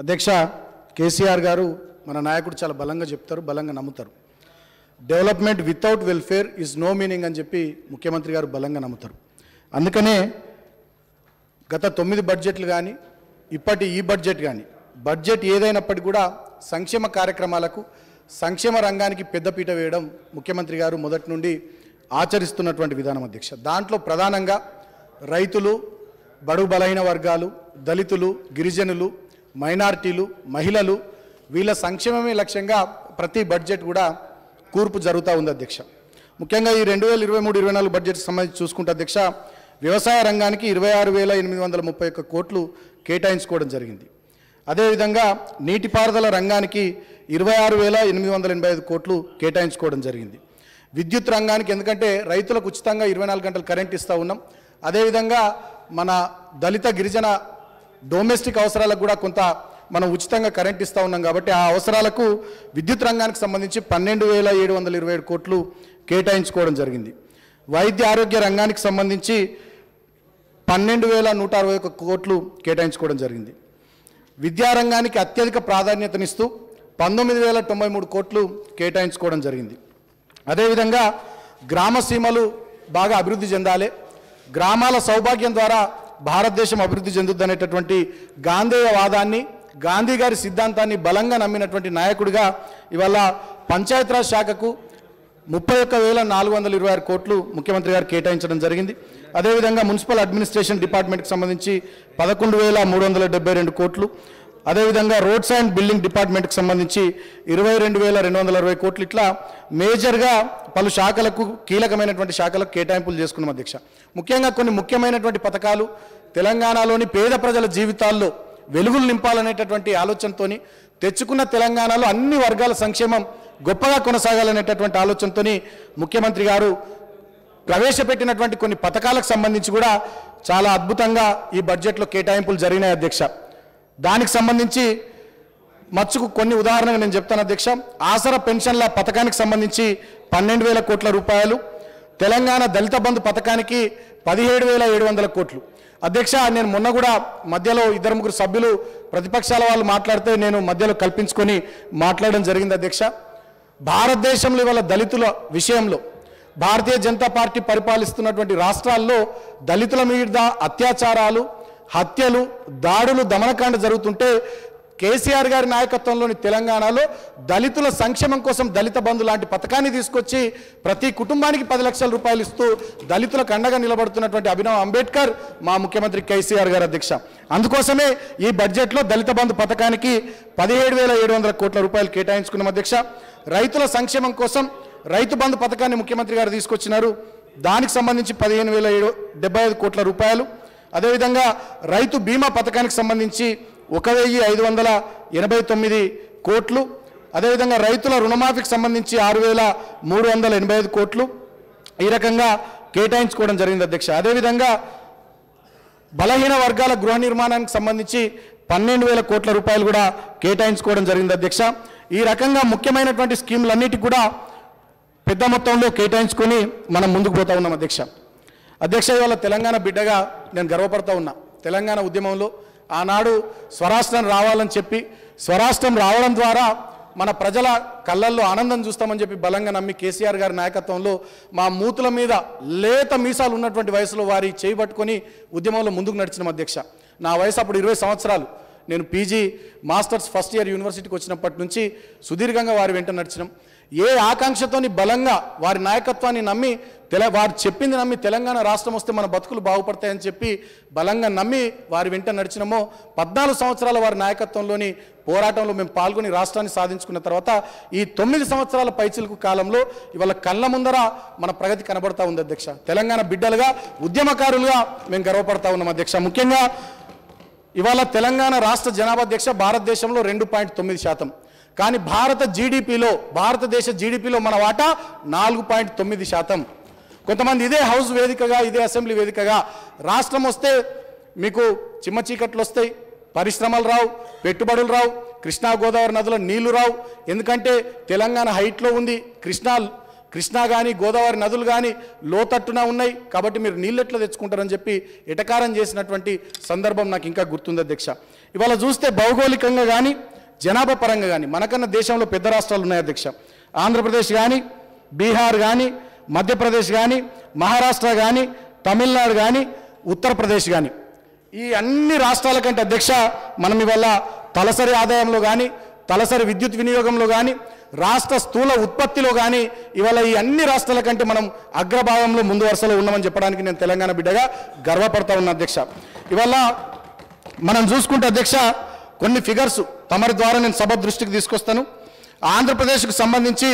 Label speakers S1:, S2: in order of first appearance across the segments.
S1: అధ్యక్ష కేసీఆర్ గారు మన నాయకుడు చాలా బలంగా చెప్తారు, బలంగా నమ్ముతారు. Development without welfare is no meaning అని చెప్పి ముఖ్యమంత్రి గారు బలంగా నమ్ముతారు. అందుకనే గత 9 బడ్జెట్లు కానీ ఇప్పటి ఈ బడ్జెట్ కానీ బడ్జెట్ ఏదైనప్పటికీ కూడా సంక్షేమ కార్యక్రమాలకు సంక్షేమ రంగానికి పెద్దపీట వేయడం ముఖ్యమంత్రి గారు మొదటి నుండి ఆచరిస్తున్నటువంటి విధానం అధ్యక్ష. దాంట్లో ప్రధానంగా రైతులు, బడుగు బలహీన వర్గాలు, దళితులు, గిరిజనులు, మైనారిటీలు, మహిళలు వీళ్ళ సంక్షేమమే లక్ష్యంగా ప్రతి బడ్జెట్ కూడా కూర్పు జరుగుతూ ఉంది అధ్యక్ష. ముఖ్యంగా ఈ 2023-24 బడ్జెట్ సంబంధించి చూసుకుంటే అధ్యక్ష వ్యవసాయ రంగానికి 26,831 కోట్లు కేటాయించుకోవడం జరిగింది. అదేవిధంగా నీటిపారుదల రంగానికి 26,885 కోట్లు కేటాయించుకోవడం జరిగింది. విద్యుత్ రంగానికి ఎందుకంటే రైతులకు ఉచితంగా 24 గంటలు కరెంట్ ఇస్తూ ఉన్నాం. అదేవిధంగా మన దళిత గిరిజన డొమెస్టిక్ అవసరాలకు కూడా కొంత మనం ఉచితంగా కరెంట్ ఇస్తూ ఉన్నాం కాబట్టి ఆ అవసరాలకు విద్యుత్ రంగానికి సంబంధించి 12,727 కోట్లు కేటాయించుకోవడం జరిగింది. వైద్య ఆరోగ్య రంగానికి సంబంధించి 12,161 కోట్లు కేటాయించుకోవడం జరిగింది. విద్యారంగానికి అత్యధిక ప్రాధాన్యతనిస్తూ 19,093 కోట్లు కేటాయించుకోవడం జరిగింది. అదేవిధంగా గ్రామ సీమలు బాగా అభివృద్ధి చెందాలి, గ్రామాల సౌభాగ్యం ద్వారా భారతదేశం అభివృద్ధి చెందుద్దనేటటువంటి గాంధేయవాదాన్ని, గాంధీ గారి సిద్ధాంతాన్ని బలంగా నమ్మినటువంటి నాయకుడిగా ఇవాళ పంచాయతీరాజ్ శాఖకు 31,426 కోట్లు ముఖ్యమంత్రి గారు కేటాయించడం జరిగింది. అదేవిధంగా మున్సిపల్ అడ్మినిస్ట్రేషన్ డిపార్ట్మెంట్కి సంబంధించి 11,372 కోట్లు, అదేవిధంగా రోడ్స్ అండ్ బిల్డింగ్ డిపార్ట్మెంట్కి సంబంధించి 22,260 కోట్లు, ఇట్లా మేజర్గా పలు శాఖలకు కీలకమైనటువంటి శాఖలకు కేటాయింపులు చేసుకున్నాం అధ్యక్ష. ముఖ్యంగా కొన్ని ముఖ్యమైనటువంటి పథకాలు తెలంగాణలోని పేద ప్రజల జీవితాల్లో వెలుగులు నింపాలనేటటువంటి ఆలోచనతో తెచ్చుకున్న తెలంగాణలో అన్ని వర్గాల సంక్షేమం గొప్పగా కొనసాగాలనేటటువంటి ఆలోచనతో ముఖ్యమంత్రి గారు ప్రవేశపెట్టినటువంటి కొన్ని పథకాలకు సంబంధించి కూడా చాలా అద్భుతంగా ఈ బడ్జెట్లో కేటాయింపులు జరిగినాయి అధ్యక్ష. దానికి సంబంధించి మచ్చుకు కొన్ని ఉదాహరణగా నేను చెప్తాను అధ్యక్ష. ఆసరా పెన్షన్ల పథకానికి సంబంధించి 12,000 కోట్ల రూపాయలు, తెలంగాణ దళిత బంధు పథకానికి 17,700 కోట్లు. అధ్యక్ష నేను మొన్న కూడా మధ్యలో 2-3 సభ్యులు ప్రతిపక్షాల వాళ్ళు మాట్లాడితే నేను మధ్యలో కల్పించుకొని మాట్లాడడం జరిగింది అధ్యక్ష. భారతదేశంలో ఇవాళ దళితుల విషయంలో భారతీయ జనతా పార్టీ పరిపాలిస్తున్నటువంటి రాష్ట్రాల్లో దళితుల మీద అత్యాచారాలు, హత్యలు, దాడులు, దమనకాండ జరుగుతుంటే కేసీఆర్ గారి నాయకత్వంలోని తెలంగాణలో దళితుల సంక్షేమం కోసం దళిత బంధు లాంటి పథకాన్ని తీసుకొచ్చి ప్రతి కుటుంబానికి 10 లక్షల రూపాయలు ఇస్తూ దళితులకు అండగా నిలబడుతున్నటువంటి అభినవ్ అంబేద్కర్ మా ముఖ్యమంత్రి కేసీఆర్ గారు అధ్యక్ష. అందుకోసమే ఈ బడ్జెట్లో దళిత బంధు పథకానికి 17,700 కోట్ల రూపాయలు కేటాయించుకున్నాం అధ్యక్ష. రైతుల సంక్షేమం కోసం రైతు బంధు పథకాన్ని ముఖ్యమంత్రి గారు తీసుకొచ్చినారు, దానికి సంబంధించి 15,075 కోట్ల రూపాయలు. అదేవిధంగా రైతు బీమా పథకానికి సంబంధించి 1,589 కోట్లు, అదేవిధంగా రైతుల రుణమాఫీకి సంబంధించి 6,385 కోట్లు ఈ రకంగా కేటాయించుకోవడం జరిగింది అధ్యక్ష. అదేవిధంగా బలహీన వర్గాల గృహ నిర్మాణానికి సంబంధించి 12,000 కోట్ల రూపాయలు కూడా కేటాయించుకోవడం జరిగింది అధ్యక్ష. ఈ రకంగా ముఖ్యమైనటువంటి స్కీములన్నిటికీ కూడా పెద్ద మొత్తంలో కేటాయించుకొని మనం ముందుకు పోతా ఉన్నాం అధ్యక్ష. అధ్యక్ష ఇవాళ తెలంగాణ బిడ్డగా నేను గర్వపడతా ఉన్నా. తెలంగాణ ఉద్యమంలో ఆనాడు స్వరాష్ట్రం రావాలని చెప్పి స్వరాష్ట్రం రావడం ద్వారా మన ప్రజల కళ్ళల్లో ఆనందం చూస్తామని చెప్పి బలంగా నమ్మి కేసీఆర్ గారి నాయకత్వంలో మా మూతుల మీద లేత మీసాలు ఉన్నటువంటి వయసులో వారి చేయి పట్టుకొని ఉద్యమంలో ముందుకు నడిచినాం అధ్యక్ష. నా వయసు అప్పుడు 20 సంవత్సరాలు. నేను పీజీ మాస్టర్స్ ఫస్ట్ ఇయర్ యూనివర్సిటీకి వచ్చినప్పటి నుంచి సుదీర్ఘంగా వారి వెంట నడిచినాం. ఏ ఆకాంక్షతోని బలంగా వారి నాయకత్వాన్ని నమ్మి వారు చెప్పింది నమ్మి తెలంగాణ రాష్ట్రం వస్తే మన బతుకులు బాగుపడతాయని చెప్పి బలంగా నమ్మి వారి వెంట నడిచినామో 14 సంవత్సరాల వారి నాయకత్వంలోని పోరాటంలో మేము పాల్గొని రాష్ట్రాన్ని సాధించుకున్న తర్వాత ఈ 9 సంవత్సరాల పైచిలుకు కాలంలో ఇవాళ కళ్ళ ముందర మన ప్రగతి కనబడతా ఉంది అధ్యక్ష. తెలంగాణ బిడ్డలుగా ఉద్యమకారులుగా మేము గర్వపడతా ఉన్నాం అధ్యక్ష. ముఖ్యంగా ఇవాళ తెలంగాణ రాష్ట్ర జనాభా అధ్యక్ష భారతదేశంలో 2.9%, కానీ భారతదేశ జీడిపిలో మన వాటా 4.9%. కొంతమంది ఇదే హౌస్ వేదికగా ఇదే అసెంబ్లీ వేదికగా రాష్ట్రం వస్తే మీకు చిమ్మ చీకట్లు వస్తాయి, పరిశ్రమలు రావు, పెట్టుబడులు రావు, కృష్ణా గోదావరి నదుల నీళ్లు రావు, ఎందుకంటే తెలంగాణ హైట్లో ఉంది, కృష్ణా కానీ గోదావరి నదులు కానీ లోతట్టున ఉన్నాయి కాబట్టి మీరు నీళ్ళెట్లా తెచ్చుకుంటారని చెప్పి ఎటకారం చేసినటువంటి సందర్భం నాకు ఇంకా గుర్తుంది అధ్యక్ష. ఇవాళ చూస్తే భౌగోళికంగా కానీ జనాభా పరంగా కానీ మనకన్నా దేశంలో పెద్ద రాష్ట్రాలు ఉన్నాయి అధ్యక్ష. ఆంధ్రప్రదేశ్ కానీ, బీహార్ కానీ, మధ్యప్రదేశ్ కానీ, మహారాష్ట్ర కానీ, తమిళనాడు కానీ, ఉత్తరప్రదేశ్ కానీ, ఈ అన్ని రాష్ట్రాల కంటే అధ్యక్ష మనం ఇవాళ తలసరి ఆదాయంలో కానీ, తలసరి విద్యుత్ వినియోగంలో కానీ, రాష్ట్ర స్థూల ఉత్పత్తిలో కానీ ఇవాళ ఈ అన్ని రాష్ట్రాల కంటే మనం అగ్రభాగంలో ముందు వరుసలో ఉన్నామని చెప్పడానికి నేను తెలంగాణ బిడ్డగా గర్వపడతా ఉన్నా అధ్యక్ష. ఇవాళ మనం చూసుకుంటే అధ్యక్ష కొన్ని ఫిగర్స్ తమరి ద్వారా నేను సభ దృష్టికి తీసుకొస్తాను. ఆంధ్రప్రదేశ్కు సంబంధించి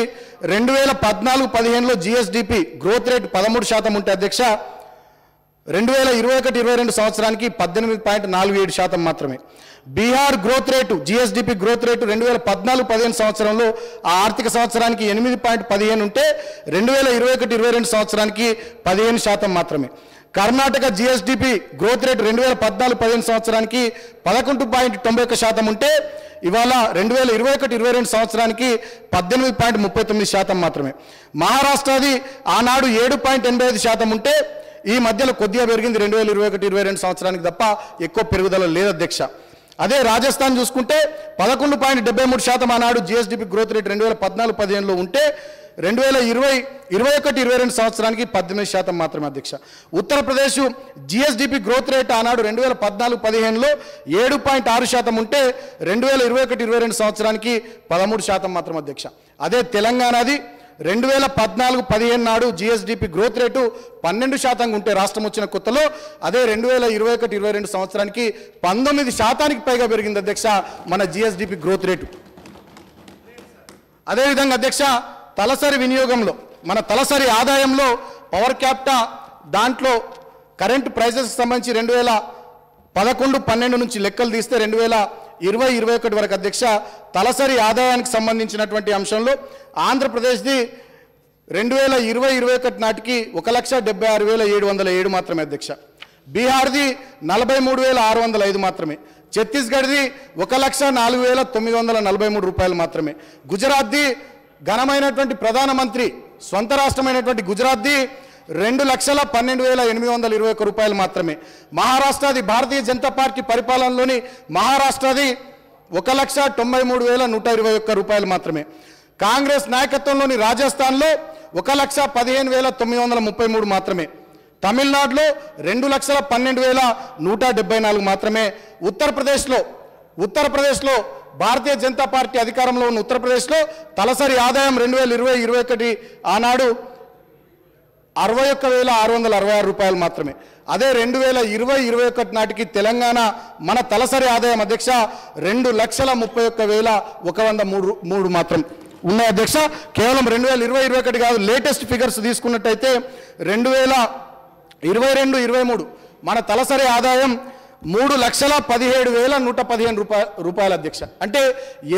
S1: 2014-15లో జిఎస్డిపి గ్రోత్ రేట్ 13% ఉంటే అధ్యక్ష 2021-22 సంవత్సరానికి 18.47% మాత్రమే. Bihar growth rate GSDP growth rate 2014-15 సంవత్సరంలో ఆ ఆర్థిక సంవత్సరానికి 8.15 ఉంటే 2021-22 సంవత్సరానికి 15% మాత్రమే. కర్ణాటక జిఎస్డిపి గ్రోత్ రేటు 2014-15 సంవత్సరానికి 11.91% ఉంటే ఇవాళ 2021-22 సంవత్సరానికి 18.39% మాత్రమే. మహారాష్ట్రది ఆనాడు 7.85% ఉంటే ఈ మధ్యలో కొద్దిగా పెరిగింది 2021-22 సంవత్సరానికి తప్ప ఎక్కువ పెరుగుదల లేదు అధ్యక్ష. అదే రాజస్థాన్ చూసుకుంటే 11.73% ఆనాడు జిఎస్డిపి గ్రోత్ రేట్ 2014-15లో ఉంటే 2021-22 సంవత్సరానికి 18% మాత్రమే అధ్యక్ష. ఉత్తరప్రదేశ్ జిఎస్డిపి గ్రోత్ రేట్ ఆనాడు 2014-15లో 7.6% ఉంటే 2021-22 సంవత్సరానికి 13% మాత్రం అధ్యక్ష. అదే తెలంగాణది 2014-15 నాడు జిఎస్డిపి గ్రోత్ రేటు 12% ఉంటే రాష్ట్రం వచ్చిన కొత్తలో అదే 2021-22 సంవత్సరానికి 19% పైగా పెరిగింది అధ్యక్ష మన జిఎస్డిపి గ్రోత్ రేటు. అదేవిధంగా అధ్యక్ష తలసరి వినియోగంలో మన తలసరి ఆదాయంలో పవర్ క్యాప్టా దాంట్లో కరెంట్ ప్రైసెస్కి సంబంధించి 2011-12 నుంచి లెక్కలు తీస్తే 2020-21 వరకు అధ్యక్ష తలసరి ఆదాయానికి సంబంధించినటువంటి అంశంలో ఆంధ్రప్రదేశ్ది 2020-21 నాటికి 1,76,707 మాత్రమే అధ్యక్ష. బీహార్ది 43,605 మాత్రమే. ఛత్తీస్గఢ్ది 1,04,943 రూపాయలు మాత్రమే. గుజరాత్ది ఘనమైనటువంటి ప్రధానమంత్రి స్వంత రాష్ట్రమైనటువంటి గుజరాత్ది 2,12,821 రూపాయలు మాత్రమే. మహారాష్ట్రది భారతీయ జనతా పార్టీ పరిపాలనలోని మహారాష్ట్రది 1,93,121 రూపాయలు మాత్రమే. కాంగ్రెస్ నాయకత్వంలోని రాజస్థాన్లో 1,15,933 మాత్రమే. తమిళనాడులో 2,12,174 మాత్రమే. ఉత్తరప్రదేశ్లో భారతీయ జనతా పార్టీ అధికారంలో ఉన్న ఉత్తరప్రదేశ్లో తలసరి ఆదాయం 2020-21 ఆనాడు 61,666 రూపాయలు మాత్రమే. అదే 2020-21 నాటికి తెలంగాణ మన తలసరి ఆదాయం అధ్యక్ష 2,31,103 మాత్రం ఉన్నాయి అధ్యక్ష. కేవలం 2020-21 కాదు, లేటెస్ట్ ఫిగర్స్ తీసుకున్నట్టయితే 2022-23 మన తలసరి ఆదాయం 3,17,115 రూపాయలు అధ్యక్ష. అంటే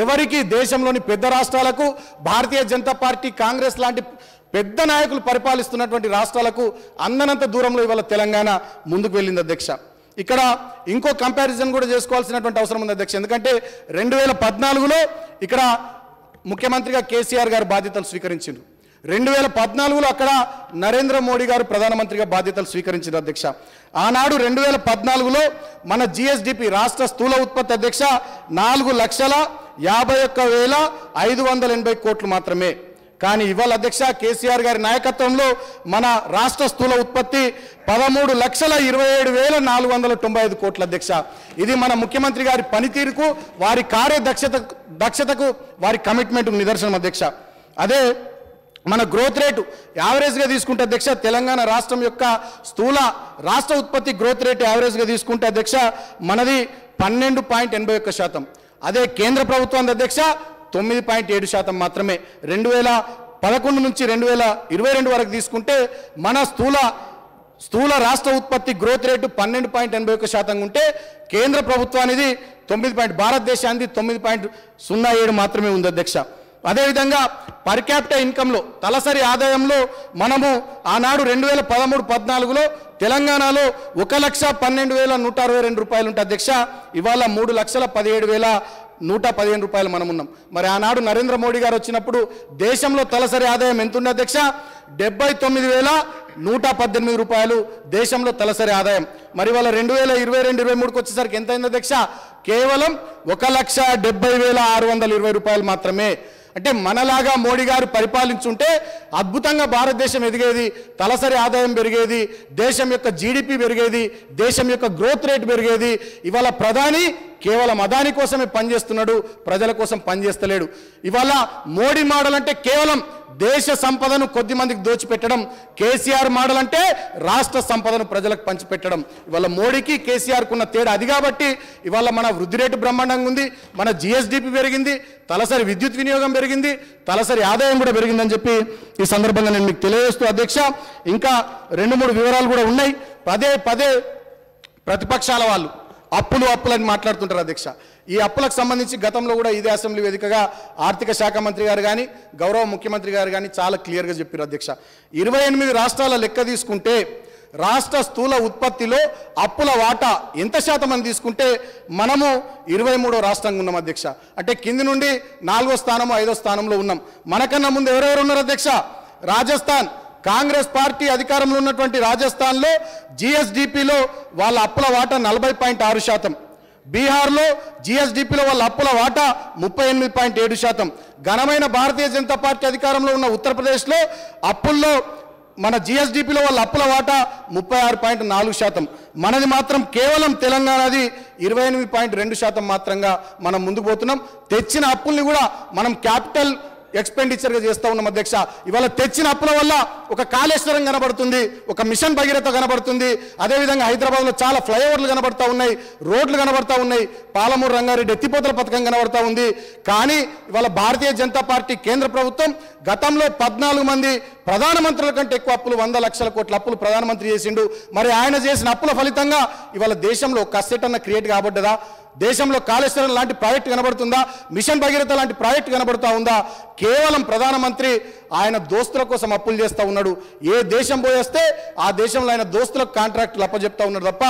S1: ఎవరికి దేశంలోని పెద్ద రాష్ట్రాలకు భారతీయ జనతా పార్టీ కాంగ్రెస్ లాంటి పెద్ద నాయకులు పరిపాలిస్తున్నటువంటి రాష్ట్రాలకు అందనంత దూరంలో ఇవాళ తెలంగాణ ముందుకు వెళ్ళింది అధ్యక్ష. ఇక్కడ ఇంకో కంపారిజన్ కూడా చేసుకోవాల్సినటువంటి అవసరం ఉంది అధ్యక్ష. ఎందుకంటే 2014లో ఇక్కడ ముఖ్యమంత్రిగా కేసీఆర్ గారు బాధ్యతలు స్వీకరించారు. 2014లో అక్కడ నరేంద్ర మోడీ గారు ప్రధానమంత్రిగా బాధ్యతలు స్వీకరించారు అధ్యక్ష. ఆనాడు 2014లో మన జిఎస్డిపి రాష్ట్ర స్థూల ఉత్పత్తి అధ్యక్ష 4,51,580 కోట్లు మాత్రమే. కానీ ఇవాళ అధ్యక్ష కేసీఆర్ గారి నాయకత్వంలో మన రాష్ట్ర స్థూల ఉత్పత్తి 13,27,495 కోట్ల అధ్యక్ష. ఇది మన ముఖ్యమంత్రి గారి పనితీరుకు, వారి దక్షతకు, వారి కమిట్మెంట్కు నిదర్శనం అధ్యక్ష. అదే మన గ్రోత్ రేటు యావరేజ్గా తీసుకుంటే అధ్యక్ష తెలంగాణ రాష్ట్రం యొక్క స్థూల రాష్ట్ర ఉత్పత్తి గ్రోత్ రేటు యావరేజ్గా తీసుకుంటే అధ్యక్ష మనది 12.81%. అదే కేంద్ర ప్రభుత్వం అధ్యక్ష 9.7% మాత్రమే. 2011 నుంచి 2022 వరకు తీసుకుంటే మన స్థూల రాష్ట్ర ఉత్పత్తి గ్రోత్ రేటు 12.81% ఉంటే కేంద్ర ప్రభుత్వానికి 9. భారతదేశానికి 9.07 మాత్రమే ఉంది అధ్యక్ష. అదేవిధంగా పర్ క్యాపిటల్ ఇన్కంలో తలసరి ఆదాయంలో మనము ఆనాడు 2013-14లో తెలంగాణలో 1,12,162 రూపాయలు ఉంటే అధ్యక్ష ఇవాళ 3,17,4 115 రూపాయలు మనం ఉన్నాం. మరి ఆనాడు నరేంద్ర మోడీ గారు వచ్చినప్పుడు దేశంలో తలసరి ఆదాయం ఎంత ఉంది అధ్యక్ష? 79,118 రూపాయలు దేశంలో తలసరి ఆదాయం. మరి వాళ్ళ 2022-23కి వచ్చేసరికి ఎంత అయింది అధ్యక్ష? కేవలం 1,70,620 రూపాయలు మాత్రమే. అంటే మనలాగా మోడీ గారు పరిపాలించుంటే అద్భుతంగా భారతదేశం ఎదిగేది, తలసరి ఆదాయం పెరిగేది, దేశం యొక్క జీడిపి పెరిగేది, దేశం యొక్క గ్రోత్ రేట్ పెరిగేది. ఇవాళ ప్రధాని కేవలం అదాని కోసమే పనిచేస్తున్నాడు, ప్రజల కోసం పనిచేస్తలేడు. ఇవాళ మోడీ మోడల్ అంటే కేవలం దేశ సంపదను కొద్ది మందికి దోచిపెట్టడం, కేసీఆర్ మోడల్ అంటే రాష్ట్ర సంపదను ప్రజలకు పంచిపెట్టడం. ఇవాళ మోడీకి కేసీఆర్కు ఉన్న తేడా అది. కాబట్టి ఇవాళ మన వృద్ధి రేటు బ్రహ్మాండంగా ఉంది, మన జిఎస్డిపి పెరిగింది, తలసరి విద్యుత్ వినియోగం పెరిగింది, తలసరి ఆదాయం కూడా పెరిగిందని చెప్పి ఈ సందర్భంగా నేను మీకు తెలియజేస్తూ అధ్యక్ష, ఇంకా 2-3 వివరాలు కూడా ఉన్నాయి. పదే ప్రతిపక్షాల వాళ్ళు అప్పులు అని మాట్లాడుతుంటారు అధ్యక్ష. ఈ అప్పులకు సంబంధించి గతంలో కూడా ఇదే అసెంబ్లీ వేదికగా ఆర్థిక శాఖ మంత్రి గారు కానీ గౌరవ ముఖ్యమంత్రి గారు కానీ చాలా క్లియర్గా చెప్పారు అధ్యక్ష. 28 రాష్ట్రాల లెక్క తీసుకుంటే రాష్ట్ర స్థూల ఉత్పత్తిలో అప్పుల వాటా ఎంత శాతం అని తీసుకుంటే మనము 23వ రాష్ట్రంగా ఉన్నాం అధ్యక్ష. అంటే కింది నుండి 4వ స్థానమో 5వ స్థానంలో ఉన్నాం. మనకన్నా ముందు ఎవరెవరు ఉన్నారు అధ్యక్ష? రాజస్థాన్, కాంగ్రెస్ పార్టీ అధికారంలో ఉన్నటువంటి రాజస్థాన్లో జిఎస్డిపిలో వాళ్ళ అప్పుల వాటా 40.6%, బీహార్లో జిఎస్డిపిలో వాళ్ళ అప్పుల వాటా 38.7%, ఘనమైన భారతీయ జనతా పార్టీ అధికారంలో ఉన్న ఉత్తరప్రదేశ్లో అప్పుల్లో మన జిఎస్డిపిలో వాళ్ళ అప్పుల వాటా 36.4%. మనది మాత్రం కేవలం తెలంగాణది 28.2% మాత్రంగా మనం ముందుకు పోతున్నాం. తెచ్చిన అప్పుల్ని కూడా మనం క్యాపిటల్ ఎక్స్పెండిచర్గా చేస్తూ ఉన్నాం అధ్యక్ష. ఇవాళ తెచ్చిన అప్పుల వల్ల ఒక కాళేశ్వరం కనబడుతుంది, ఒక మిషన్ భగీరథ కనబడుతుంది, అదేవిధంగా హైదరాబాద్లో చాలా ఫ్లైఓవర్లు కనబడతా ఉన్నాయి, రోడ్లు కనబడతా ఉన్నాయి, పాలమూరు రంగారెడ్డి ఎత్తిపోతల పథకం కనబడతా ఉంది. కానీ ఇవాళ భారతీయ జనతా పార్టీ కేంద్ర ప్రభుత్వం గతంలో 14 మంది ప్రధానమంత్రుల కంటే ఎక్కువ అప్పులు, 100 లక్షల కోట్ల అప్పులు ప్రధానమంత్రి చేసిండు. మరి ఆయన చేసిన అప్పుల ఫలితంగా ఇవాళ దేశంలో ఒక అసెట్ అన్న క్రియేట్ కాబడ్డదా? దేశంలో కాళేశ్వరం లాంటి ప్రాజెక్టు కనబడుతుందా? మిషన్ భగీరథ లాంటి ప్రాజెక్టు కనబడుతూ ఉందా? కేవలం ప్రధానమంత్రి ఆయన దోస్తుల కోసం అప్పులు చేస్తూ ఉన్నాడు. ఏ దేశం పోయేస్తే ఆ దేశంలో ఆయన దోస్తులకు కాంట్రాక్టులు అప్పచెప్తా ఉన్నాడు తప్ప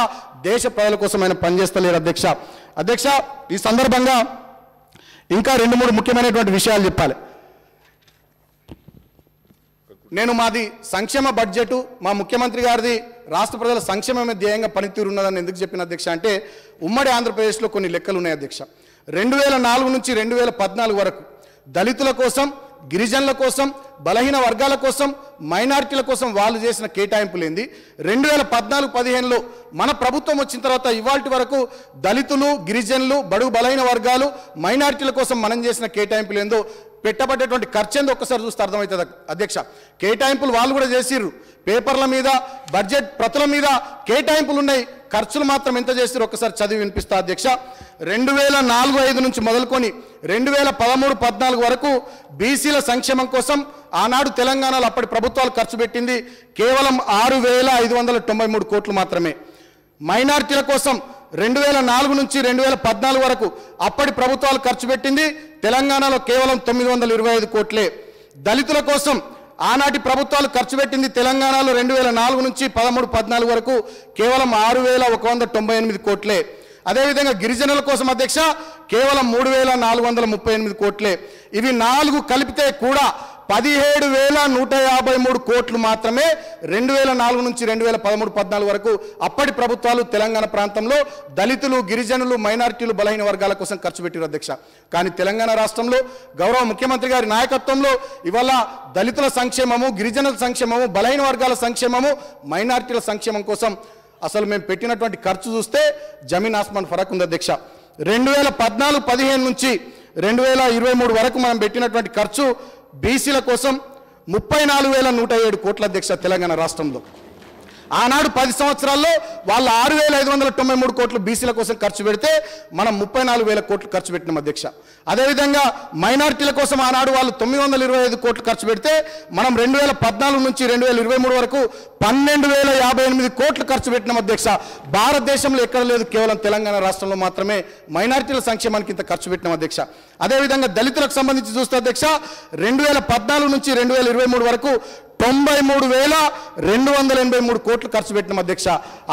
S1: దేశ ప్రజల కోసం ఆయన పనిచేస్తలేరు అధ్యక్ష. ఈ సందర్భంగా ఇంకా 2-3 ముఖ్యమైనటువంటి విషయాలు చెప్పాలి. నేను మాది సంక్షేమ బడ్జెట్, మా ముఖ్యమంత్రి గారిది రాష్ట్ర ప్రజల సంక్షేమమే ధ్యేయంగా పనితీరు ఉన్నదని ఎందుకు చెప్పిన అధ్యక్ష అంటే, ఉమ్మడి ఆంధ్రప్రదేశ్లో కొన్ని లెక్కలు ఉన్నాయి అధ్యక్ష. 2004 నుంచి 2014 వరకు దళితుల కోసం, గిరిజనుల కోసం, బలహీన వర్గాల కోసం, మైనారిటీల కోసం వాళ్ళు చేసిన కేటాయింపులేంది, 2014-15లో మన ప్రభుత్వం వచ్చిన తర్వాత ఇవాల్టి వరకు దళితులు, గిరిజనులు, బడుగు బలహీన వర్గాలు, మైనారిటీల కోసం మనం చేసిన కేటాయింపులేందో, పెట్టబడ్డేటువంటి ఖర్చు ఏందో ఒక్కసారి చూస్తే అర్థమవుతుంది అధ్యక్ష. కేటాయింపులు వాళ్ళు కూడా చేసిర్రు, పేపర్ల మీద, బడ్జెట్ ప్రతుల మీద కేటాయింపులు ఉన్నాయి, ఖర్చులు మాత్రం ఎంత చేసిర్రు ఒక్కసారి చదివి వినిపిస్తా అధ్యక్ష. 2004-05 నుంచి మొదలుకొని 2013-14 వరకు బీసీల సంక్షేమం కోసం ఆనాడు తెలంగాణలో అప్పటి ప్రభుత్వాలు ఖర్చు పెట్టింది కేవలం 6,593 కోట్లు మాత్రమే. మైనారిటీల కోసం 2004 నుంచి 2014 వరకు అప్పటి ప్రభుత్వాలు ఖర్చు పెట్టింది తెలంగాణలో కేవలం 925 కోట్లే. దళితుల కోసం ఆనాటి ప్రభుత్వాలు ఖర్చు పెట్టింది తెలంగాణలో 2004 నుంచి 13-14 వరకు కేవలం 6,198 కోట్లే. అదేవిధంగా గిరిజనుల కోసం అధ్యక్ష కేవలం 3,438 కోట్లే. ఇవి 4 కలిపితే కూడా 17,153 కోట్లు మాత్రమే 2004 నుంచి 2013-14 వరకు అప్పటి ప్రభుత్వాలు తెలంగాణ ప్రాంతంలో దళితులు, గిరిజనులు, మైనారిటీలు, బలహీన వర్గాల కోసం ఖర్చు పెట్టారు అధ్యక్ష. కానీ తెలంగాణ రాష్ట్రంలో గౌరవ ముఖ్యమంత్రి గారి నాయకత్వంలో ఇవాళ దళితుల సంక్షేమము, గిరిజనుల సంక్షేమము, బలహీన వర్గాల సంక్షేమము, మైనారిటీల సంక్షేమం కోసం అసలు మేము పెట్టినటువంటి ఖర్చు చూస్తే జమీన్ ఆస్మాన్ ఫరక్ ఉంది అధ్యక్ష. 2014-15 నుంచి 2023 వరకు మనం పెట్టినటువంటి ఖర్చు బీసీల కోసం 34,107 కోట్ల అధ్యక్ష తెలంగాణ రాష్ట్రంలో. ఆనాడు 10 సంవత్సరాల్లో వాళ్ళు 6,593 కోట్లు బీసీల కోసం ఖర్చు పెడితే మనం 34,000 కోట్లు ఖర్చు పెట్టినాం అధ్యక్ష. అదేవిధంగా మైనారిటీల కోసం ఆనాడు వాళ్ళు 925 కోట్లు ఖర్చు పెడితే మనం 2014 నుంచి 2023 వరకు 12,058 కోట్లు ఖర్చు పెట్టినాం అధ్యక్ష. భారతదేశంలో ఎక్కడ లేదు, కేవలం తెలంగాణ రాష్ట్రంలో మాత్రమే మైనారిటీల సంక్షేమానికి ఇంత ఖర్చు పెట్టినాం అధ్యక్ష. అదేవిధంగా దళితులకు సంబంధించి చూస్తే అధ్యక్ష 2014 నుంచి 2023 వరకు 93,283 కోట్లు ఖర్చు పెట్టినాం అధ్యక్ష.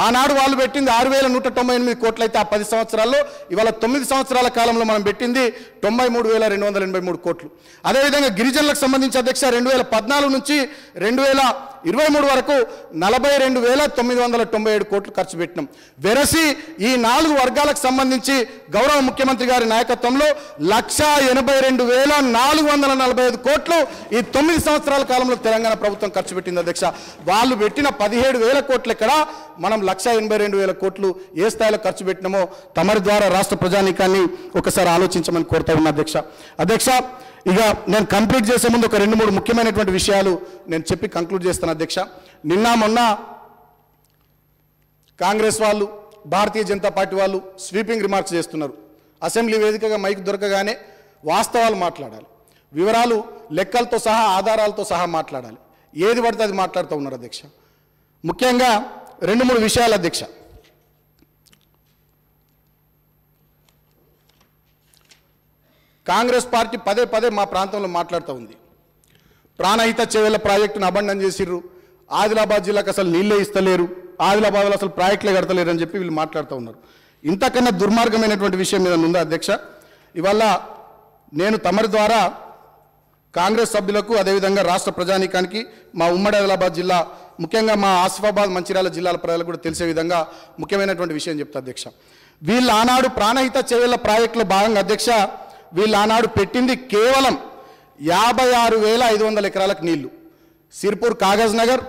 S1: ఆనాడు వాళ్ళు పెట్టింది 6,198 కోట్లు అయితే ఆ 10 సంవత్సరాల్లో ఇవాళ 9 సంవత్సరాల కాలంలో మనం పెట్టింది 93,283 కోట్లు. అదేవిధంగా గిరిజనులకు సంబంధించి అధ్యక్ష 2014 నుంచి 2023 వరకు 42,997 కోట్లు ఖర్చు పెట్టినాం. వెరసి ఈ 4 వర్గాలకు సంబంధించి గౌరవ ముఖ్యమంత్రి గారి నాయకత్వంలో 1,82,445 కోట్లు ఈ 9 సంవత్సరాల కాలంలో తెలంగాణ ప్రభుత్వం ఖర్చు పెట్టింది అధ్యక్ష. వాళ్ళు పెట్టిన 17,000 కోట్లు ఎక్కడ, మనం 1,82,000 కోట్లు ఏ స్థాయిలో ఖర్చు పెట్టినామో తమరి ద్వారా రాష్ట్ర ప్రజానీకాన్ని ఒకసారి ఆలోచించమని కోరుతా ఉన్నా అధ్యక్ష. అధ్యక్ష, ఇక నేను కంప్లీట్ చేసే ముందు ఒక 2-3 ముఖ్యమైనటువంటి విషయాలు నేను చెప్పి కంక్లూడ్ చేస్తాను అధ్యక్ష. నిన్న మొన్న కాంగ్రెస్ వాళ్ళు, భారతీయ జనతా పార్టీ వాళ్ళు స్వీపింగ్ రిమార్క్స్ చేస్తున్నారు. అసెంబ్లీ వేదికగా మైక్ దొరకగానే వాస్తవాలు మాట్లాడాలి, వివరాలు లెక్కలతో సహా ఆధారాలతో సహా మాట్లాడాలి. ఏది పడితే అది మాట్లాడుతూ ఉన్నారు అధ్యక్ష. ముఖ్యంగా 2-3 విషయాలు అధ్యక్ష. కాంగ్రెస్ పార్టీ పదే పదే మా ప్రాంతంలో మాట్లాడుతూ ఉంది. ప్రాణహిత చెవెళ్ల ప్రాజెక్టును అబండన్ చేసిర్రు, ఆదిలాబాద్ జిల్లాకు అసలు నీళ్ళే ఇస్తలేరు, ఆదిలాబాద్లో అసలు ప్రాజెక్టులే కడతలేరు అని చెప్పి వీళ్ళు మాట్లాడుతూ ఉన్నారు. ఇంతకన్నా దుర్మార్గమైనటువంటి విషయం మీద ఉందా అధ్యక్ష? ఇవాళ నేను తమరి ద్వారా కాంగ్రెస్ సభ్యులకు అదేవిధంగా రాష్ట్ర ప్రజానీకానికి మా ఉమ్మడి ఆదిలాబాద్ జిల్లా ముఖ్యంగా మా ఆసిఫాబాద్ మంచిర్యాల జిల్లాల ప్రజలకు కూడా తెలిసే విధంగా ముఖ్యమైనటువంటి విషయం చెప్తా అధ్యక్ష. వీళ్ళు ఆనాడు ప్రాణహిత చెవెళ్ల ప్రాజెక్టులో భాగంగా అధ్యక్ష వీళ్ళు ఆనాడు పెట్టింది కేవలం 56,500 ఎకరాలకు నీళ్లు. సిర్పూర్, కాగజ్ నగర్,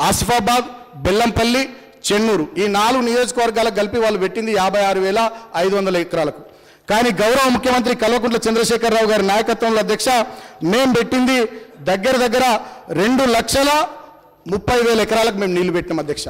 S1: ఆసిఫాబాద్, బెల్లంపల్లి, చెన్నూరు ఈ 4 నియోజకవర్గాలకు కలిపి వాళ్ళు పెట్టింది 56,500 ఎకరాలకు. కానీ గౌరవ ముఖ్యమంత్రి కల్వకుంట్ల చంద్రశేఖరరావు గారి నాయకత్వంలో అధ్యక్ష మేము పెట్టింది దగ్గర 2,30,30,000 ఎకరాలకు మేము నీళ్లు పెట్టినాం అధ్యక్ష.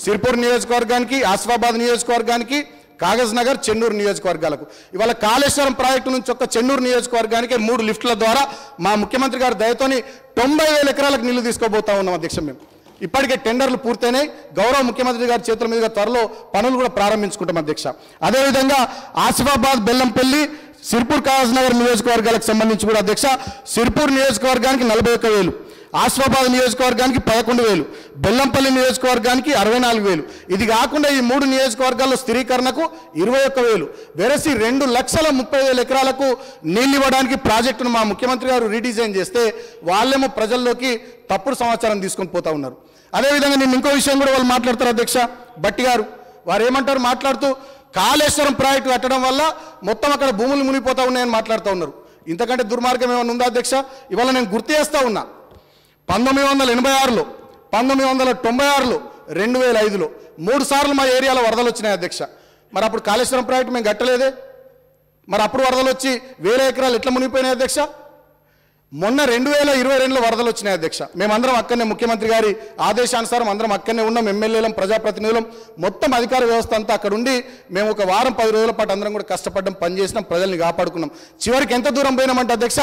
S1: సిర్పూర్ నియోజకవర్గానికి, ఆసిఫాబాద్ నియోజకవర్గానికి, కాగజ్ నగర్, చెన్నూరు నియోజకవర్గాలకు. ఇవాళ కాళేశ్వరం ప్రాజెక్టు నుంచి ఒక్క చెన్నూరు నియోజకవర్గానికి 3 లిఫ్టుల ద్వారా మా ముఖ్యమంత్రి గారి దయతోని 90,000 ఎకరాలకు నీళ్లు తీసుకోబోతా ఉన్నాం అధ్యక్ష. మేము ఇప్పటికే టెండర్లు పూర్తయినాయి, గౌరవ ముఖ్యమంత్రి గారి చేతుల మీదుగా త్వరలో పనులు కూడా ప్రారంభించుకుంటాం అధ్యక్ష. అదేవిధంగా ఆసిఫాబాద్, బెల్లంపల్లి, సిర్పూర్, కాగజ్ నగర్ నియోజకవర్గాలకు సంబంధించి కూడా అధ్యక్ష సిర్పూర్ నియోజకవర్గానికి 41,000, ఆసిఫాబాద్ నియోజకవర్గానికి 11,000, బెల్లంపల్లి నియోజకవర్గానికి 64,000. ఇది కాకుండా ఈ 3 నియోజకవర్గాల్లో స్థిరీకరణకు 21,000. వెరసి 2,30,000 ఎకరాలకు నీళ్ళు ఇవ్వడానికి ప్రాజెక్టును మా ముఖ్యమంత్రి గారు రీడిజైన్ చేస్తే వాళ్ళేమో ప్రజల్లోకి తప్పుడు సమాచారం తీసుకొని పోతా ఉన్నారు. అదేవిధంగా నేను ఇంకో విషయం కూడా వాళ్ళు మాట్లాడతారు అధ్యక్ష. బట్టి గారు వారు ఏమంటారు మాట్లాడుతూ, కాళేశ్వరం ప్రాజెక్టు కట్టడం వల్ల మొత్తం అక్కడ భూములు మునిగిపోతా ఉన్నాయని మాట్లాడుతూ ఉన్నారు. ఇంతకంటే దుర్మార్గం ఏమైనా ఉందా అధ్యక్ష? ఇవాళ నేను గుర్తు చేస్తూ ఉన్నా, 1986లో, 1996లో, 2005లో 3 సార్లు మా ఏరియాలో వరదలు వచ్చినాయి అధ్యక్ష. మరి అప్పుడు కాళేశ్వరం ప్రాజెక్టు మేము కట్టలేదే, మరి అప్పుడు వరదలు వచ్చి 1000 ఎకరాలు ఎట్లా మునిగిపోయినాయి అధ్యక్ష? మొన్న 2022లో వరదలు వచ్చినాయి అధ్యక్ష. మేమందరం అక్కడనే ముఖ్యమంత్రి గారి ఆదేశానుసారం అందరం అక్కడనే ఉన్నాం, ఎమ్మెల్యేలం, ప్రజాప్రతినిధులం, మొత్తం అధికార వ్యవస్థ అంతా అక్కడ ఉండి మేము ఒక వారం 10 రోజుల పాటు అందరం కూడా కష్టపడ్డాం, పనిచేసినాం, ప్రజల్ని కాపాడుకున్నాం. చివరికి ఎంత దూరం పోయినామంటే అధ్యక్ష,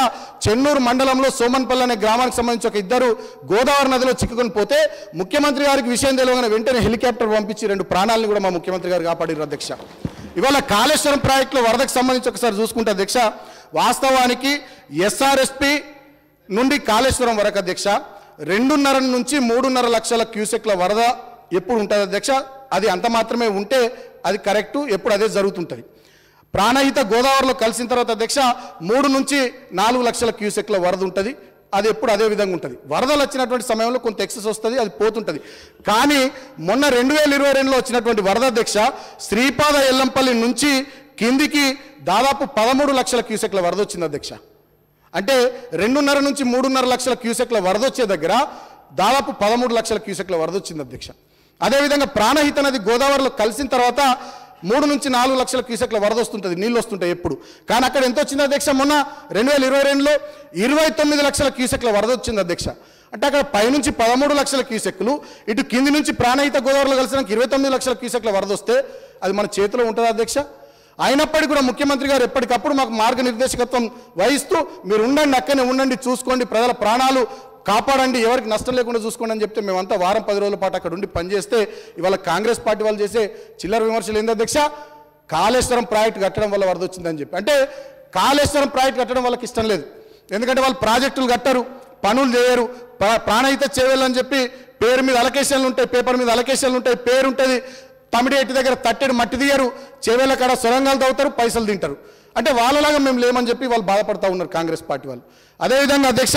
S1: చెన్నూరు మండలంలో సోమన్పల్లి అనే గ్రామానికి సంబంధించి ఒక 2 గోదావరి నదిలో చిక్కుకొని పోతే ముఖ్యమంత్రి గారికి విషయం తెలియగానే వెంటనే హెలికాప్టర్ పంపించి 2 ప్రాణాలను కూడా మా ముఖ్యమంత్రి గారు కాపాడారు అధ్యక్ష. ఇవాళ కాళేశ్వరం ప్రాజెక్టులో వరదకు సంబంధించి ఒకసారి చూసుకుంటే అధ్యక్ష, వాస్తవానికి ఎస్ఆర్ఎస్పి నుండి కాళేశ్వరం వరకు అధ్యక్ష 2.5 నుంచి 3.5 లక్షల క్యూసెక్ల వరద ఎప్పుడు ఉంటుంది అధ్యక్ష? అది అంత మాత్రమే ఉంటే అది కరెక్టు, ఎప్పుడు అదే జరుగుతుంటుంది. ప్రాణహిత గోదావరిలో కలిసిన తర్వాత అధ్యక్ష 3 నుంచి 4 లక్షల క్యూసెక్ల వరద ఉంటుంది, అది ఎప్పుడు అదే విధంగా ఉంటుంది. వరదలు వచ్చినటువంటి సమయంలో కొంత ఎక్సెస్ వస్తుంది, అది పోతుంటుంది. కానీ మొన్న 2022లో వచ్చినటువంటి వరద అధ్యక్ష శ్రీపాద ఎల్లంపల్లి నుంచి కిందికి దాదాపు 13 లక్షల క్యూసెక్ల వరద వచ్చింది అధ్యక్ష. అంటే 2.5 నుంచి 3.5 లక్షల క్యూసెక్ల వరద వచ్చే దగ్గర దాదాపు 13 లక్షల క్యూసెక్ల వరద వచ్చింది అధ్యక్ష. అదేవిధంగా ప్రాణహిత నది గోదావరిలో కలిసిన తర్వాత 3 నుంచి 4 లక్షల క్యూసెక్ల వరద వస్తుంటుంది, నీళ్ళు వస్తుంటాయి ఎప్పుడు. కానీ అక్కడ ఎంత వచ్చింది అధ్యక్ష? మొన్న 2022లో 29 లక్షల క్యూసెక్ల వరద వచ్చింది అధ్యక్ష. అంటే అక్కడ పైనుంచి 13 లక్షల క్యూసెక్లు, ఇటు కింది నుంచి ప్రాణహిత గోదావరిలో కలిసినాక 29 లక్షల క్యూసెక్ల వరద వస్తే అది మన చేతిలో ఉంటుందా అధ్యక్ష? అయినప్పటికీ కూడా ముఖ్యమంత్రి గారు ఎప్పటికప్పుడు మాకు మార్గనిర్దేశకత్వం వహిస్తూ మీరు ఉండండి, అక్కనే ఉండండి, చూసుకోండి, ప్రజల ప్రాణాలు కాపాడండి, ఎవరికి నష్టం లేకుండా చూసుకోండి అని చెప్తే మేమంతా వారం 10 రోజుల పాటు అక్కడ ఉండి పనిచేస్తే ఇవాళ కాంగ్రెస్ పార్టీ వాళ్ళు చేసే చిల్లర విమర్శలు ఏంది అధ్యక్ష? కాళేశ్వరం ప్రాజెక్టు కట్టడం వల్ల వరద వచ్చిందని చెప్పి. అంటే కాళేశ్వరం ప్రాజెక్టు కట్టడం వాళ్ళకి ఇష్టం లేదు, ఎందుకంటే వాళ్ళు ప్రాజెక్టులు కట్టరు, పనులు చేయరు, ప్రాణహిత చేయాలని చెప్పి పేరు మీద అలొకేషన్లు ఉంటాయి, పేపర్ మీద అలొకేషన్లు ఉంటాయి, పేరు ఉంటుంది, తమిడేటి దగ్గర తట్టెడు మట్టి తీయరు, చేవేళ్ళ కాడ సొరంగాలు తవ్వుతారు, పైసలు తింటారు. అంటే వాళ్ళలాగా మేము లేమని చెప్పి వాళ్ళు బాధపడతా ఉన్నారు కాంగ్రెస్ పార్టీ వాళ్ళు. అదేవిధంగా అధ్యక్ష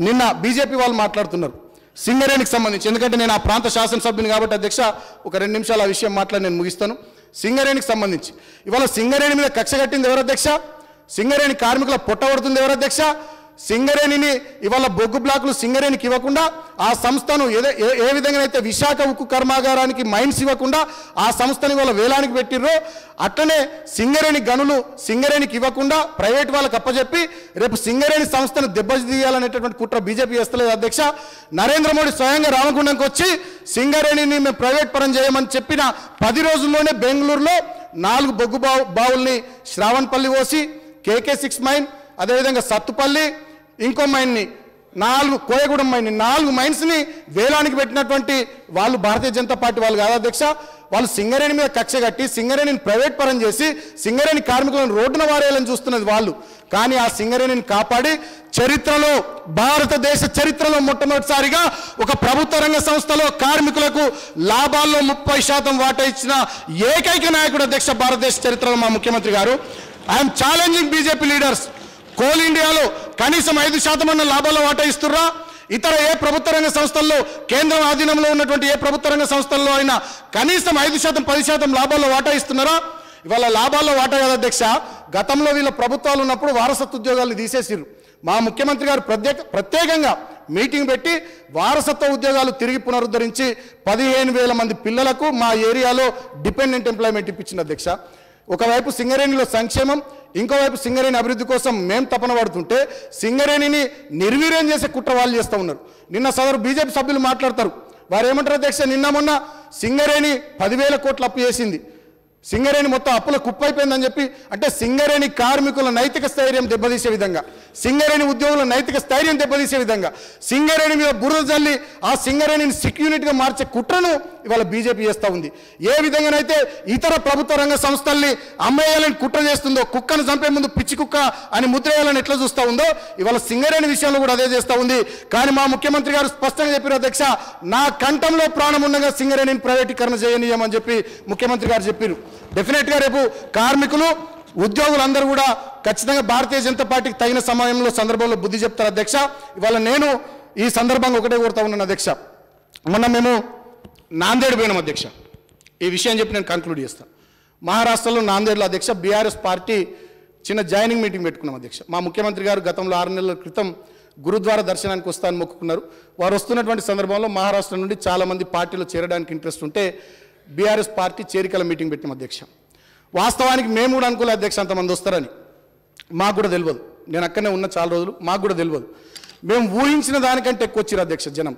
S1: నిన్న బీజేపీ వాళ్ళు మాట్లాడుతున్నారు సింగరేణికి సంబంధించి. ఎందుకంటే నేను ఆ ప్రాంత శాసనసభ్యుని కాబట్టి అధ్యక్ష ఒక 2 నిమిషాలు ఆ విషయం మాట్లాడి నేను ముగిస్తాను. సింగరేణికి సంబంధించి ఇవాళ సింగరేణి మీద కక్ష కట్టింది ఎవరు అధ్యక్ష? సింగరేణి కార్మికుల పొట్టబడుతుంది ఎవరు అధ్యక్ష? సింగరేణిని ఇవాళ బొగ్గు బ్లాకులు సింగరేణికి ఇవ్వకుండా ఆ సంస్థను ఏ విధంగా అయితే విశాఖ ఉక్కు కర్మాగారానికి మైన్స్ ఇవ్వకుండా ఆ సంస్థని వాళ్ళ వేలానికి పెట్టిర్రో అట్లనే సింగరేణి గనులు సింగరేణికి ఇవ్వకుండా ప్రైవేట్ వాళ్ళకి అప్పచెప్పి రేపు సింగరేణి సంస్థను దెబ్బతీయాలనేటటువంటి కుట్ర బీజేపీ చేస్తలేదు అధ్యక్ష. నరేంద్ర మోడీ స్వయంగా రామగుండంకి వచ్చి సింగరేణిని మేము ప్రైవేట్ పరం చేయమని చెప్పిన 10 రోజుల్లోనే బెంగళూరులో 4 బొగ్గు బావుల్ని శ్రావణపల్లి పోసి KK6 మైన్, అదేవిధంగా సత్తుపల్లి ఇంకో మైన్ని 4 కోయగూడెం మైన్ని 4 మైన్స్ని వేలానికి పెట్టినటువంటి వాళ్ళు భారతీయ జనతా పార్టీ వాళ్ళు కాదు అధ్యక్ష. వాళ్ళు సింగరేణి మీద కక్ష కట్టి సింగరేణిని ప్రైవేట్ పరం చేసి సింగరేణి కార్మికులను రోడ్డున వారేయాలని చూస్తున్నది వాళ్ళు. కానీ ఆ సింగరేణిని కాపాడి చరిత్రలో భారతదేశ చరిత్రలో మొట్టమొదటిసారిగా ఒక ప్రభుత్వ రంగ సంస్థలో కార్మికులకు లాభాల్లో 30% వాటా ఇచ్చిన ఏకైక నాయకుడు అధ్యక్ష భారతదేశ చరిత్రలో మా ముఖ్యమంత్రి గారు. I'm challenging BJP leaders, coal ఇండియాలో కనీసం 5% అన్న లాభాల్లో వాటా ఇస్తుర్రా? ఇతర ఏ ప్రభుత్వ రంగ సంస్థల్లో కేంద్రం ఆధీనంలో ఉన్నటువంటి ఏ ప్రభుత్వ రంగ సంస్థల్లో అయినా కనీసం 5% 10% లాభాల్లో వాటా ఇస్తున్నారా? ఇవాళ లాభాల్లో వాటా కదా అధ్యక్ష. గతంలో వీళ్ళ ప్రభుత్వాలు ఉన్నప్పుడు వారసత్వ ఉద్యోగాలు తీసేసిర్రు. మా ముఖ్యమంత్రి గారు ప్రత్యేకంగా మీటింగ్ పెట్టి వారసత్వ ఉద్యోగాలు తిరిగి పునరుద్ధరించి 15,000 మంది పిల్లలకు మా ఏరియాలో డిపెండెంట్ ఎంప్లాయ్మెంట్ ఇప్పించింది అధ్యక్ష. ఒకవైపు సింగరేణిలో సంక్షేమం, ఇంకోవైపు సింగరేణి అభివృద్ధి కోసం మేము తపన పడుతుంటే సింగరేణిని నిర్వీర్యం చేసే కుట్ర వాళ్ళు చేస్తూ ఉన్నారు. నిన్న సదరు బీజేపీ సభ్యులు మాట్లాడతారు, వారు ఏమంటారు అధ్యక్ష? నిన్న మొన్న సింగరేణి 10,000 కోట్లు అప్పు చేసింది, సింగరేణి మొత్తం అప్పుల కుప్పైపోయిందని చెప్పి, అంటే సింగరేణి కార్మికుల నైతిక స్థైర్యం దెబ్బతీసే విధంగా, సింగరేణి ఉద్యోగుల నైతిక స్థైర్యం దెబ్బతీసే విధంగా సింగరేణి మీద బురద జల్లి ఆ సింగరేణిని సిక్ యూనిట్గా మార్చే కుట్రను ఇవాళ బీజేపీ చేస్తూ ఉంది. ఏ విధంగానైతే ఇతర ప్రభుత్వ రంగ సంస్థల్ని అమ్మేయాలని కుట్ర చేస్తుందో, కుక్కను చంపే ముందు పిచ్చి కుక్క అని ముద్రేయాలని ఎట్లా చూస్తూ ఉందో ఇవాళ సింగరేణి విషయంలో కూడా అదే చేస్తూ ఉంది. కానీ మా ముఖ్యమంత్రి గారు స్పష్టంగా చెప్పారు అధ్యక్ష, నా కంఠంలో ప్రాణం ఉండగా సింగరేణిని ప్రైవేటీకరణ చేయనీయమని చెప్పి ముఖ్యమంత్రి గారు చెప్పారు. డెఫినెట్గా రేపు కార్మికులు ఉద్యోగులందరూ కూడా ఖచ్చితంగా భారతీయ జనతా పార్టీకి తగిన సమయంలో సందర్భంలో బుద్ధి చెప్తారు అధ్యక్ష. ఇవాళ నేను ఈ సందర్భంగా ఒకటే కోరుతా ఉన్నాను అధ్యక్ష, మొన్న మేము నాందేడ్ పోయినాం అధ్యక్ష. ఈ విషయం చెప్పి నేను కంక్లూడ్ చేస్తాను. మహారాష్ట్రలో నాందేడ్లో అధ్యక్ష బీఆర్ఎస్ పార్టీ చిన్న జాయినింగ్ మీటింగ్ పెట్టుకున్నాం అధ్యక్ష. మా ముఖ్యమంత్రి గారు గతంలో 6 నెలల క్రితం గురుద్వారా దర్శనానికి వస్తానని మొక్కుకున్నారు. వారు వస్తున్నటువంటి సందర్భంలో మహారాష్ట్ర నుండి చాలామంది పార్టీలో చేరడానికి ఇంట్రెస్ట్ ఉంటే బీఆర్ఎస్ పార్టీ చేరికల మీటింగ్ పెట్టినాం అధ్యక్ష. వాస్తవానికి మేము కూడా అనుకోలేదు అధ్యక్ష అంతమంది వస్తారని, మాకు కూడా తెలియదు. నేను అక్కడనే ఉన్న చాలా రోజులు, మాకు కూడా తెలియదు. మేము ఊహించిన దానికంటే ఎక్కువ వచ్చారు అధ్యక్ష జనం,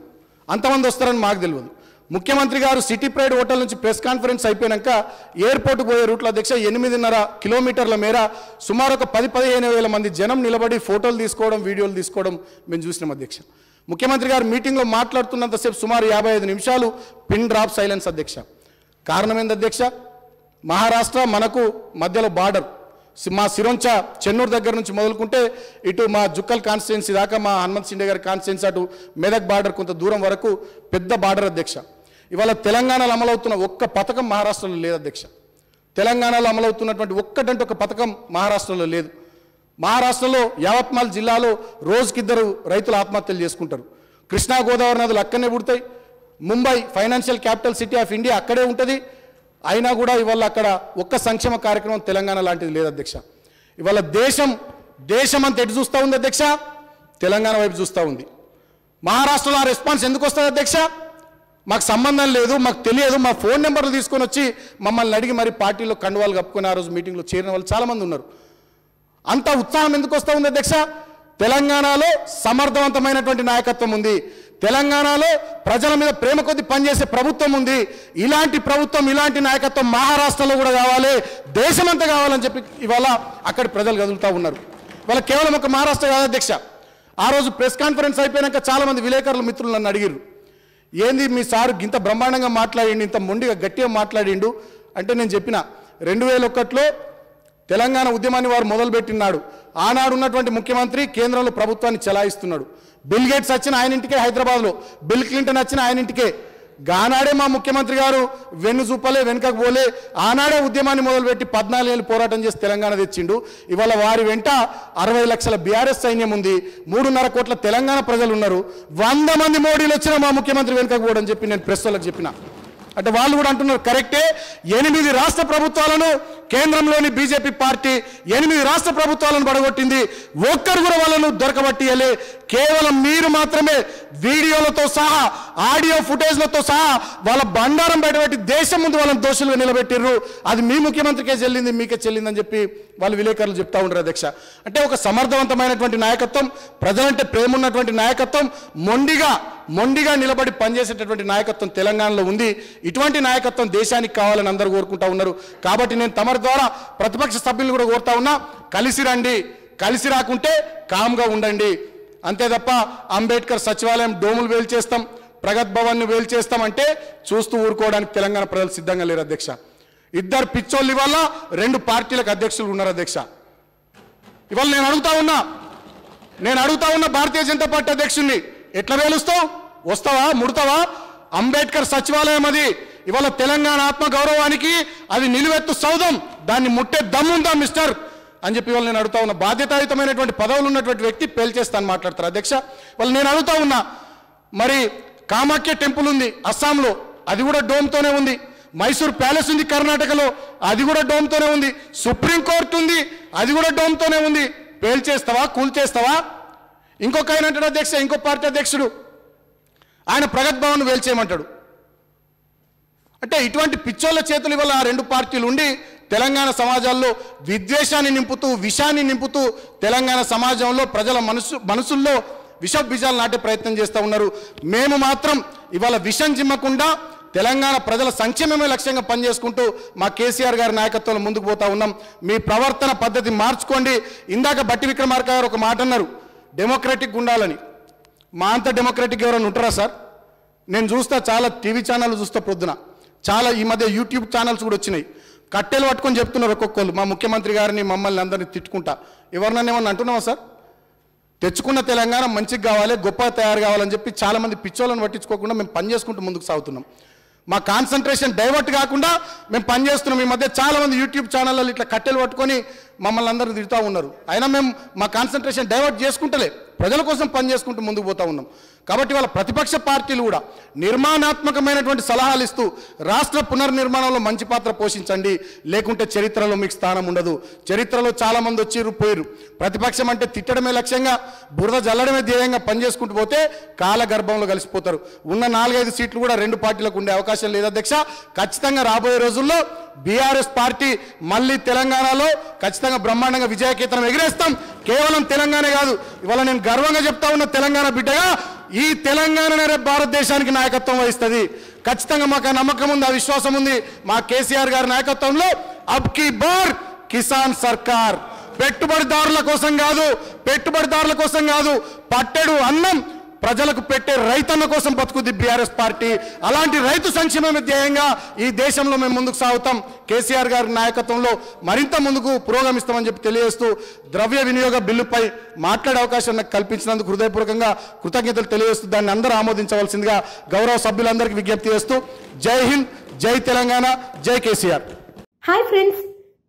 S1: అంతమంది వస్తారని మాకు తెలియదు. ముఖ్యమంత్రి గారు సిటీ ప్రైడ్ హోటల్ నుంచి ప్రెస్ కాన్ఫరెన్స్ అయిపోయాక ఎయిర్పోర్ట్కి పోయే రూట్లో అధ్యక్ష 8.5 కిలోమీటర్ల మేర సుమారు ఒక 10-15 వేల మంది జనం నిలబడి ఫోటోలు తీసుకోవడం, వీడియోలు తీసుకోవడం మేము చూసినాం అధ్యక్ష. ముఖ్యమంత్రి గారు మీటింగ్లో మాట్లాడుతున్నంతసేపు సుమారు 55 నిమిషాలు పిన్ డ్రాప్ సైలెన్స్ అధ్యక్ష. కారణం ఏంది అధ్యక్ష? మహారాష్ట్ర మనకు మధ్యలో బార్డర్, మా సిరోంచా చెన్నూరు దగ్గర నుంచి మొదలుకుంటే ఇటు మా జుక్కల్ కాన్స్టిట్యున్సీ దాకా, మా హనుమంత్ షిండే గారి కాన్స్టిట్యున్సీ అటు మెదక్ బార్డర్ కొంత దూరం వరకు పెద్ద బార్డర్ అధ్యక్ష. ఇవాళ తెలంగాణలో అమలవుతున్న ఒక్క పథకం మహారాష్ట్రలో లేదు అధ్యక్ష. తెలంగాణలో అమలవుతున్నటువంటి ఒక్కటంటే ఒక పథకం మహారాష్ట్రలో లేదు. మహారాష్ట్రలో యావత్మాల్ జిల్లాలో రోజుకిద్దరు రైతులు ఆత్మహత్యలు చేసుకుంటారు. కృష్ణా గోదావరి నదులు అక్కడనే పుడతాయి. Mumbai financial capital city of India అక్కడే ఉంటుంది. అయినా కూడా ఇవాళ అక్కడ ఒక్క సంక్షేమ కార్యక్రమం తెలంగాణ లాంటిది లేదు అధ్యక్ష. ఇవాళ దేశం అంతా ఎటు చూస్తూ ఉంది అధ్యక్ష? తెలంగాణ వైపు చూస్తూ ఉంది. మహారాష్ట్రలో ఆ రెస్పాన్స్ ఎందుకు వస్తుంది అధ్యక్ష? మాకు సంబంధం లేదు, మాకు తెలియదు, మా ఫోన్ నెంబర్లు తీసుకొని వచ్చి మమ్మల్ని అడిగి మరి పార్టీలో కండువాలు కప్పుకొని ఆ రోజు మీటింగ్లో చేరిన వాళ్ళు చాలామంది ఉన్నారు. అంత ఉత్సాహం ఎందుకు వస్తూ ఉంది అధ్యక్ష? తెలంగాణలో సమర్థవంతమైనటువంటి నాయకత్వం ఉంది. తెలంగాణలో ప్రజల మీద ప్రేమ కొద్ది పనిచేసే ప్రభుత్వం ఉంది. ఇలాంటి ప్రభుత్వం, ఇలాంటి నాయకత్వం మహారాష్ట్రలో కూడా కావాలి, దేశమంతా కావాలని చెప్పి ఇవాళ అక్కడి ప్రజలు కదులుతూ ఉన్నారు. ఇవాళ కేవలం ఒక మహారాష్ట్ర కాదు అధ్యక్ష. ఆ రోజు ప్రెస్ కాన్ఫరెన్స్ అయిపోయాక చాలామంది విలేకరుల మిత్రులు నన్ను అడిగారు, ఏంది మీ సారు ఇంత బ్రహ్మాండంగా మాట్లాడిండు, ఇంత మొండిగా గట్టిగా మాట్లాడిండు అంటే నేను చెప్పిన 2001లో తెలంగాణ ఉద్యమాన్ని వారు మొదలుపెట్టినాడు. ఆనాడు ఉన్నటువంటి ముఖ్యమంత్రి కేంద్రంలో ప్రభుత్వాన్ని చెలాయిస్తున్నాడు. బిల్ గేట్స్ వచ్చిన ఆయన ఇంటికే హైదరాబాద్లో, బిల్ క్లింటన్ వచ్చిన ఆయన ఇంటికే. ఆనాడే మా ముఖ్యమంత్రి గారు వెన్ను చూపలే, వెనుకకు పోలే, ఆనాడే ఉద్యమాన్ని మొదలుపెట్టి 14 ఏళ్ళు పోరాటం చేసి తెలంగాణ తెచ్చిండు. ఇవాళ వారి వెంట 60 లక్షల బీఆర్ఎస్ సైన్యం ఉంది, 3.5 కోట్ల తెలంగాణ ప్రజలు ఉన్నారు. 100 మంది మోడీలు వచ్చినా మా ముఖ్యమంత్రి వెనుకకు పోవడం చెప్పి నేను ప్రెస్ వాళ్ళకి చెప్పిన. అంటే వాళ్ళు కూడా అంటున్నారు కరెక్టే, 8 రాష్ట్ర ప్రభుత్వాలను కేంద్రంలోని బీజేపీ పార్టీ 8 రాష్ట్ర ప్రభుత్వాలను పడగొట్టింది, ఒక్కరు కూడా వాళ్ళను దొరకబట్టియలే. కేవలం మీరు మాత్రమే వీడియోలతో సహా, ఆడియో ఫుటేజ్లతో సహా వాళ్ళ బండారం బయటపెట్టి దేశం ముందు వాళ్ళని దోషులుగా నిలబెట్టిర్రు. అది మీ ముఖ్యమంత్రికే చెల్లింది, మీకే చెల్లిందని చెప్పి వాళ్ళు విలేకరులు చెప్తా ఉంటారు అధ్యక్ష. అంటే ఒక సమర్థవంతమైనటువంటి నాయకత్వం, ప్రజలంటే ప్రేమ ఉన్నటువంటి నాయకత్వం, మొండిగా నిలబడి పనిచేసేటటువంటి నాయకత్వం తెలంగాణలో ఉంది. ఇటువంటి నాయకత్వం దేశానికి కావాలని అందరూ కోరుకుంటా ఉన్నారు. కాబట్టి నేను తమరి ద్వారా ప్రతిపక్ష సభ్యులు కూడా కోరుతా ఉన్నా, కలిసి రండి, కలిసి రాకుంటే కామ్గా ఉండండి. అంతే తప్ప అంబేద్కర్ సచివాలయం డోములు వేలు చేస్తాం, ప్రగత్ భవన్ను వేలు చేస్తాం అంటే చూస్తూ ఊరుకోవడానికి తెలంగాణ ప్రజలు సిద్ధంగా లేరు అధ్యక్ష. 2 పిచ్చోళ్ళు ఇవాళ 2 పార్టీలకు అధ్యక్షులు ఉన్నారు అధ్యక్ష. ఇవాళ నేను అడుగుతా ఉన్నా భారతీయ జనతా పార్టీ అధ్యక్షుడిని, ఎట్లా వేలుస్తావు? వస్తావా? ముడతావా? అంబేద్కర్ సచివాలయం అది ఇవాళ తెలంగాణ ఆత్మ గౌరవానికి అది నిలువెత్తు సౌధం, దాన్ని ముట్టే దమ్ముందా మిస్టర్ అని చెప్పి వాళ్ళు నేను అడుగుతా ఉన్నా. బాధ్యతాయుతమైనటువంటి పదవులు ఉన్నటువంటి వ్యక్తి పేల్చేస్తాను మాట్లాడతారు అధ్యక్ష. వాళ్ళు నేను అడుగుతా ఉన్నా, మరి కామాఖ్య టెంపుల్ ఉంది అస్సాంలో, అది కూడా డోమ్తోనే ఉంది. మైసూర్ ప్యాలెస్ ఉంది కర్ణాటకలో, అది కూడా డోమ్తోనే ఉంది. సుప్రీంకోర్టు ఉంది, అది కూడా డోమ్తోనే ఉంది. పేల్చేస్తావా? కూల్చేస్తావా? ఇంకొక ఆయన అంటాడు అధ్యక్ష, ఇంకో పార్టీ అధ్యక్షుడు, ఆయన ప్రగత్ భవన్ వేల్చేయమంటాడు. అంటే ఇటువంటి పిచ్చోళ్ళ చేతులు ఇవాళ 2 పార్టీలు ఉండి తెలంగాణ సమాజాల్లో విద్వేషాన్ని నింపుతూ, విషాన్ని నింపుతూ తెలంగాణ సమాజంలో ప్రజల మనసుల్లో విష బీజాలు నాటే ప్రయత్నం చేస్తూ ఉన్నారు. మేము మాత్రం ఇవాళ విషం జిమ్మకుండా తెలంగాణ ప్రజల సంక్షేమమే లక్ష్యంగా పనిచేసుకుంటూ మా కేసీఆర్ గారి నాయకత్వంలో ముందుకు పోతా ఉన్నాం. మీ ప్రవర్తన పద్ధతి మార్చుకోండి. ఇందాక బట్టి విక్రమార్క గారు ఒక మాట అన్నారు, డెమోక్రటిక్ ఉండాలని. మా అంత డెమోక్రటిక్ ఎవరైనా ఉంటారా సార్? నేను చూస్తా, చాలా టీవీ ఛానళ్ళు చూస్తా పొద్దున, చాలా ఈ మధ్య యూట్యూబ్ ఛానల్స్ కూడా వచ్చినాయి. కట్టెలు పట్టుకొని చెప్తున్నారు ఒక్కొక్కరు, మా ముఖ్యమంత్రి గారిని మమ్మల్ని అందరినీ తిట్టుకుంటా. ఎవరినన్నా ఏమన్నా అంటున్నావా సార్? తెచ్చుకున్న తెలంగాణ మంచిగా కావాలి, గొప్పగా తయారు కావాలని చెప్పి చాలామంది పిచ్చోళ్ళని పట్టించుకోకుండా మేము పని చేసుకుంటూ ముందుకు సాగుతున్నాం. మా కాన్సన్ట్రేషన్ డైవర్ట్ కాకుండా మేము పనిచేస్తున్నాం. ఈ మధ్య చాలామంది యూట్యూబ్ ఛానళ్ళలో ఇట్లా కట్టెలు పట్టుకొని మమ్మల్ని అందరూ తిడుతూ ఉన్నారు. అయినా మేము మా కాన్సన్ట్రేషన్ డైవర్ట్ చేసుకుంటలే, ప్రజల కోసం పని చేసుకుంటూ ముందుకు పోతా ఉన్నాం. కాబట్టి వాళ్ళ ప్రతిపక్ష పార్టీలు కూడా నిర్మాణాత్మకమైనటువంటి సలహాలు ఇస్తూ రాష్ట్ర పునర్నిర్మాణంలో మంచి పాత్ర పోషించండి, లేకుంటే చరిత్రలో మీకు స్థానం ఉండదు. చరిత్రలో చాలామంది వచ్చిర్రు పోయిరు. ప్రతిపక్షం అంటే తిట్టడమే లక్ష్యంగా, బురద జల్లడమే ధ్యేయంగా పనిచేసుకుంటూ పోతే కాలగర్భంలో కలిసిపోతారు. ఉన్న 4-5 సీట్లు కూడా 2 పార్టీలకు ఉండే అవకాశం లేదు అధ్యక్ష. ఖచ్చితంగా రాబోయే రోజుల్లో బీఆర్ఎస్ పార్టీ మళ్ళీ తెలంగాణలో ఖచ్చితంగా బ్రహ్మాండంగా విజయకేతనం ఎగిరేస్తాం. కేవలం తెలంగాణ కాదు, ఇవాళ నేను గర్వంగా చెప్తా ఉన్న తెలంగాణ బిడ్డగా, ఈ తెలంగాణనే రేపు భారతదేశానికి నాయకత్వం వహిస్తుంది. ఖచ్చితంగా మాకు ఆ నమ్మకం ఉంది, ఆ విశ్వాసం ఉంది. మా కేసీఆర్ గారి నాయకత్వంలో అబ్ కీ బార్ కిసాన్ సర్కార్, పెట్టుబడిదారుల కోసం కాదు, పట్టెడు అన్నం ప్రజలకు పెట్టే రైతన్న కోసం బతుకుద్ది బీఆర్ఎస్ పార్టీ. అలాంటి రైతు సంక్షేమమే ధ్యేయంగా ఈ దేశంలో మేము ముందుకు సాగుతాం. కేసీఆర్ గారి నాయకత్వంలో మరింత ముందుకు పురోగమిస్తామని చెప్పి తెలియజేస్తూ, ద్రవ్య వినియోగ బిల్లుపై మాట్లాడే అవకాశం నాకు కల్పించినందుకు హృదయపూర్వకంగా కృతజ్ఞతలు తెలియజేస్తూ, దాన్ని అందరూ ఆమోదించవలసిందిగా గౌరవ సభ్యులందరికీ విజ్ఞప్తి చేస్తూ, జై హింద్, జై తెలంగాణ, జై కేసీఆర్.
S2: హాయ్ ఫ్రెండ్స్,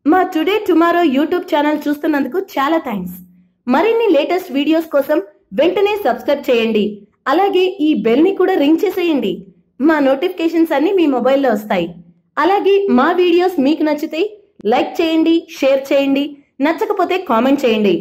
S2: మా టుడే టుమారో యూట్యూబ్ ఛానల్ చూస్తున్నందుకు చాలా థ్యాంక్స్. మరిన్ని లేటెస్ట్ వీడియోస్ కోసం వెంటనే సబ్స్క్రైబ్ చేయండి. అలాగే ఈ బెల్ ని కూడా రింగ్ చేసేయండి. మా నోటిఫికేషన్స్ అన్ని మీ మొబైల్లో వస్తాయి. అలాగే మా వీడియోస్ మీకు నచ్చితే లైక్ చేయండి, షేర్ చేయండి, నచ్చకపోతే కామెంట్ చేయండి.